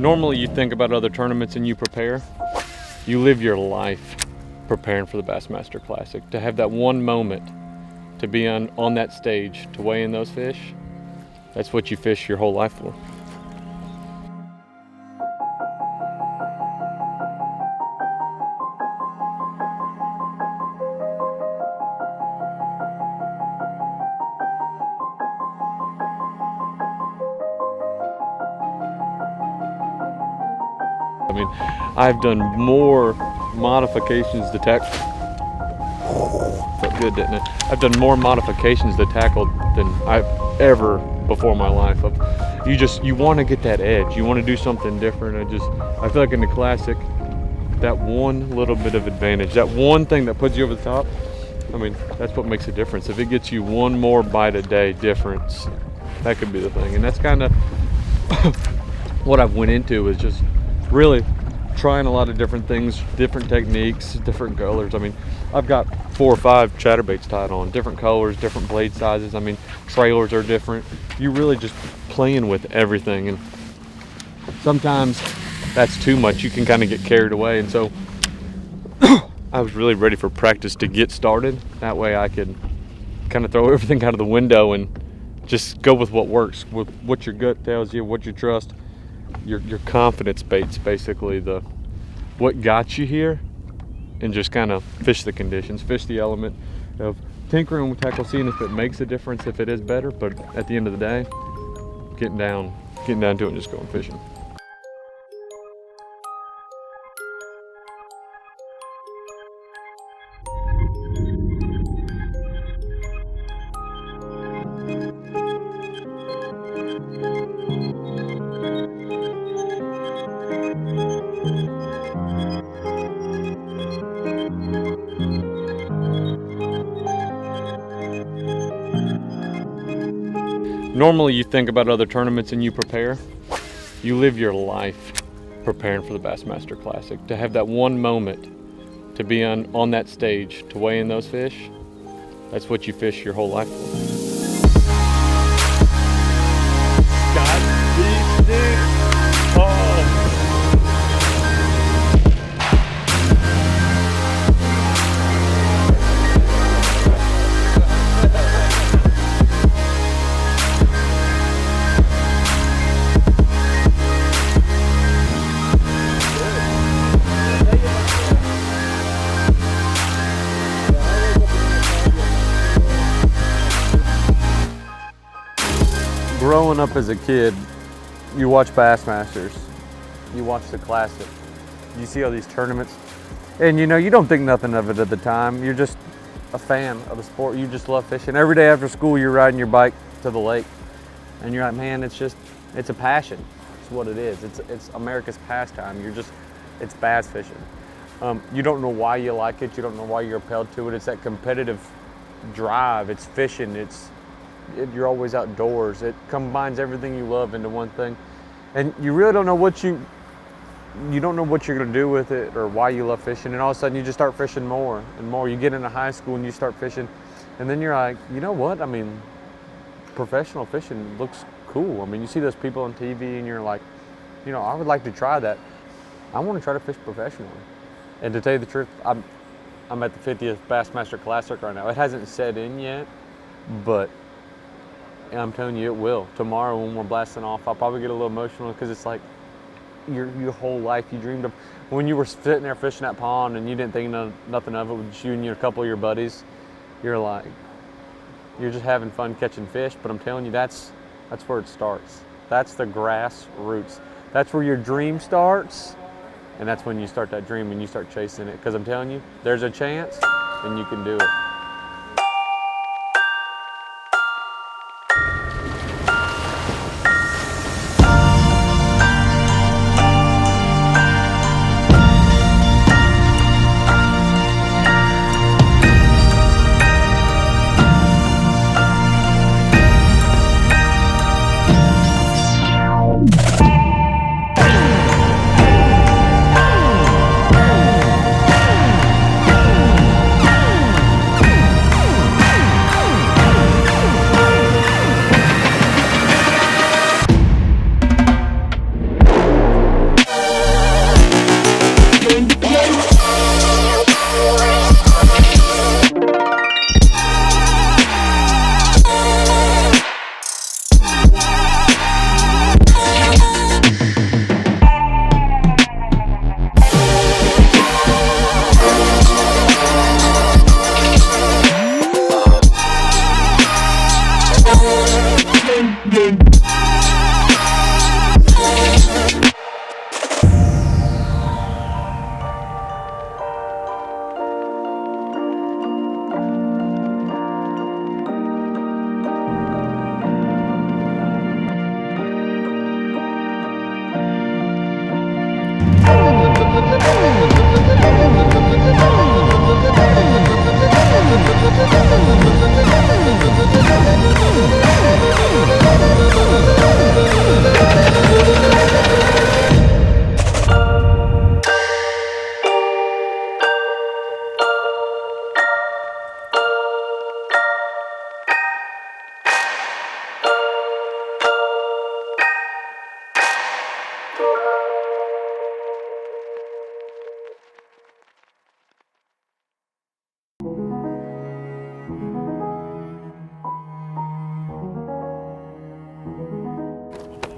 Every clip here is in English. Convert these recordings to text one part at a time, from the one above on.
Normally you think about other tournaments and you prepare. You live your life preparing for the Bassmaster Classic. To have that one moment to be on that stage, to weigh in those fish, that's what you fish your whole life for. I mean, I've done more modifications to tackle. Felt good, didn't it? I've done more modifications to tackle than I've ever before in my life. You want to get that edge. You want to do something different. I feel like in the Classic, that one little bit of advantage, that one thing that puts you over the top, I mean, that's what makes a difference. If it gets you one more bite a day difference, that could be the thing. And that's kind of what I've went into, is just really trying a lot of different things, different techniques, different colors. I mean, I've got 4 or 5 chatterbaits tied on, different colors, different blade sizes. I mean, trailers are different. You're really just playing with everything, and sometimes that's too much. You can kind of get carried away, and so I was really ready for practice to get started. That way I could kind of throw everything out of the window and just go with what works, with what your gut tells you, what you trust. Your confidence bait's basically what got you here, and just kind of fish the conditions, fish the element of tinkering with tackle, seeing if it makes a difference, if it is better. But at the end of the day, getting down to it and just going fishing. Normally you think about other tournaments and you prepare. You live your life preparing for the Bassmaster Classic. To have that one moment to be on that stage, to weigh in those fish, that's what you fish your whole life for. God, these dudes. Growing up as a kid, you watch Bassmasters, you watch the Classic, you see all these tournaments, and you don't think nothing of it at the time. You're just a fan of the sport. You just love fishing. Every day after school, you're riding your bike to the lake, and you're like, man, it's a passion. It's what it is. It's America's pastime. It's bass fishing. You don't know why you like it. You don't know why you're appalled to it. It's that competitive drive. It's fishing. You're always outdoors. It combines everything you love into one thing, and you really don't know what you don't know what you're going to do with it or why you love fishing. And all of a sudden you just start fishing more and more. You get into high school and you start fishing, and then you're like, you know what, I mean, professional fishing looks cool. I mean, you see those people on TV and you're like, I would like to try that. I want to try to fish professionally. And to tell you the truth, I'm at the 50th Bassmaster Classic right now. It hasn't set in yet, but I'm telling you, it will. Tomorrow when we're blasting off, I'll probably get a little emotional, because it's like your whole life you dreamed of. When you were sitting there fishing that pond and you didn't think nothing of it, with just you and a couple of your buddies, you're just having fun catching fish. But I'm telling you, that's where it starts. That's the grassroots. That's where your dream starts, and that's when you start that dream and you start chasing it. Because I'm telling you, there's a chance and you can do it.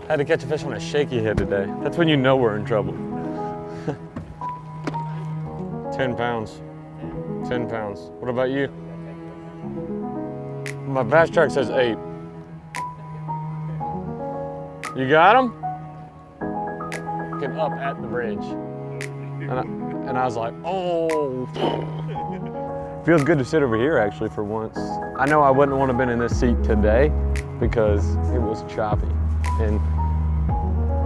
Had to catch a fish on a shaky head today. That's when you know we're in trouble. 10 pounds. 10 pounds. What about you? My bass track says 8. You got him? Looking up at the bridge. And I was like, oh. Feels good to sit over here actually for once. I know I wouldn't want to have been in this seat today because it was choppy and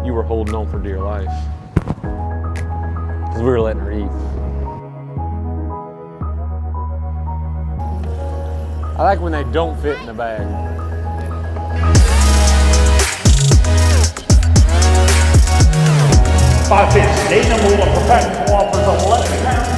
you were holding on for dear life because we were letting her eat. I like when they don't fit in the bag. 5 fish, state number 1, professional offers 11 pounds.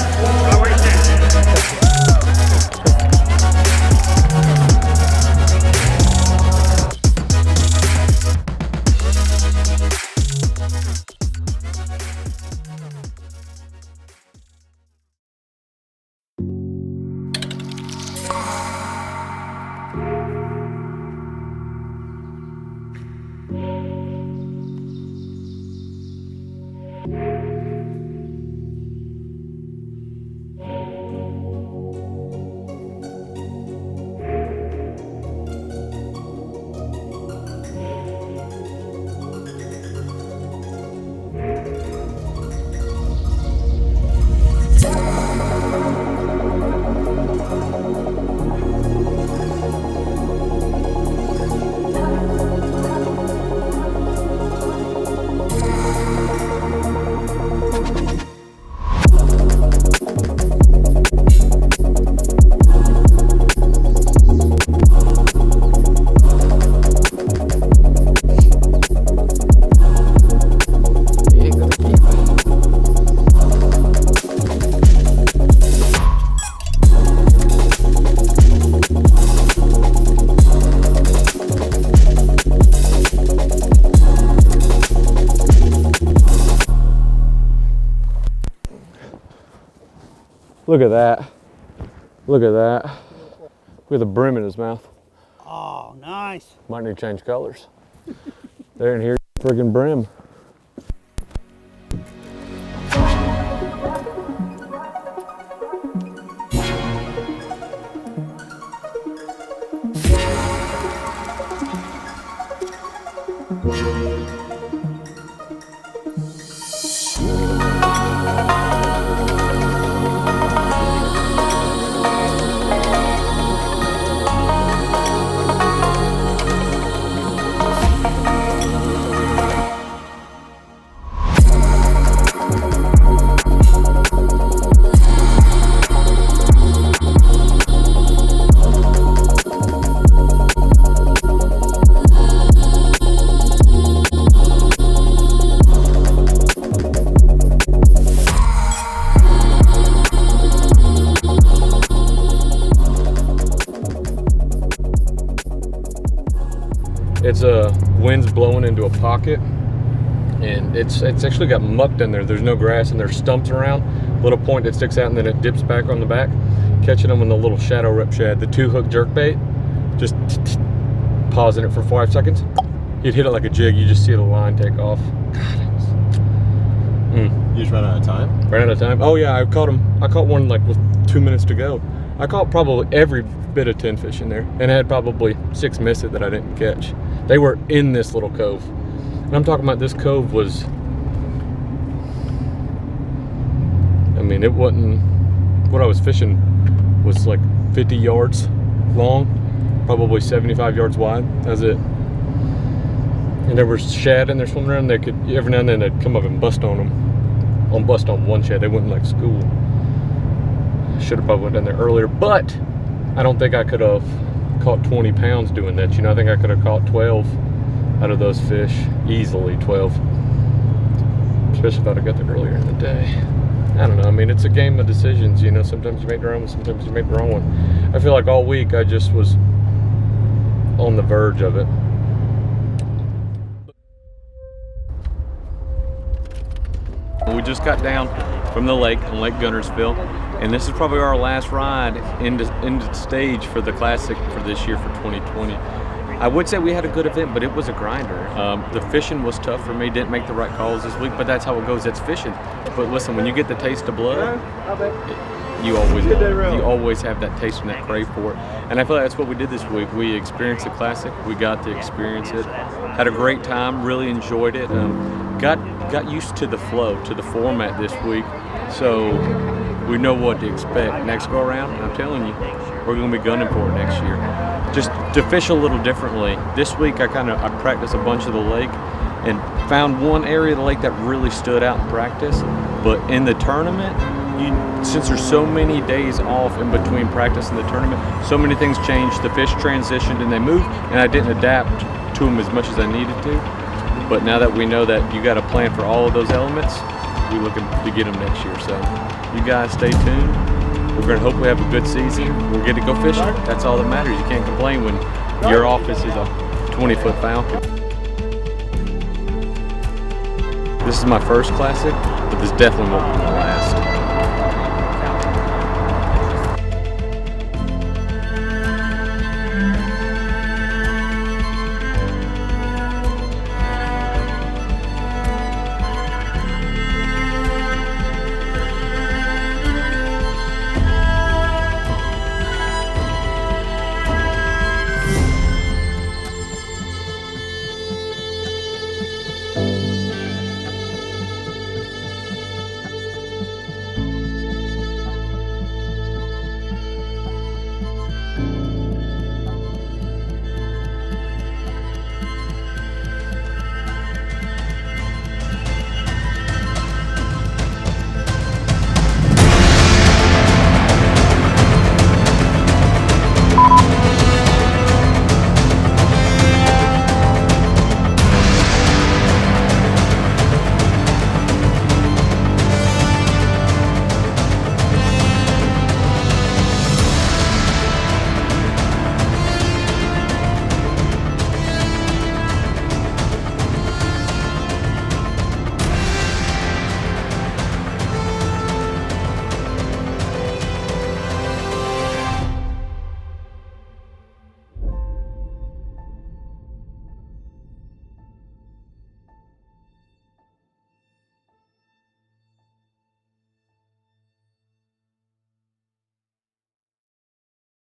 Look at that. Look at that. Look at the brim in his mouth. Oh, nice. Might need to change colors. There and here's the friggin' brim. It's wind's blowing into a pocket, and it's actually got mucked in there. There's no grass and there's stumps around. Little point that sticks out and then it dips back on the back. Catching them in the little shadow rip shad, the 2-hook jerkbait. Just pausing it for 5 seconds. You'd hit it like a jig. You just see the line take off. God, You just ran out of time? Ran out of time? Oh yeah, I caught one like with 2 minutes to go. I caught probably every bit of 10 fish in there, and I had probably 6 miss it that I didn't catch. They were in this little cove. And I'm talking about this cove was, I mean, it wasn't, what I was fishing was like 50 yards long, probably 75 yards wide. That's it. And there was shad in there swimming around. They could, every now and then they'd come up and bust on them. Bust on one shad. They wouldn't like school. Should have probably went down there earlier, but I don't think I could have caught 20 pounds doing that. You know, I think I could have caught 12 out of those fish. Easily 12. Especially if I'd have got there earlier in the day. I don't know. I mean, it's a game of decisions. You know, sometimes you make the right one, sometimes you make the wrong one. I feel like all week I just was on the verge of it. We just got down from the lake on Lake Guntersville, and this is probably our last ride into the stage for the Classic for this year for 2020. I would say we had a good event, but it was a grinder. The fishing was tough for me. Didn't make the right calls this week, but that's how it goes. That's fishing. But listen, when you get the taste of blood, you always have that taste and that crave for it. And I feel like that's what we did this week. We experienced the Classic. We got to experience it. Had a great time. Really enjoyed it. Got used to the flow, to the format this week. So we know what to expect next go around. And I'm telling you, we're going to be gunning for it next year. Just to fish a little differently. This week I practiced a bunch of the lake and found one area of the lake that really stood out in practice. But in the tournament, since there's so many days off in between practice and the tournament, so many things changed. The fish transitioned and they moved, and I didn't adapt to them as much as I needed to. But now that we know that you got to plan for all of those elements, we're looking to get them next year. So you guys stay tuned. We're going to hopefully have a good season. We'll get to go fishing. That's all that matters. You can't complain when your office is a 20-foot Falcon. This is my first Classic, but this definitely won't be my last.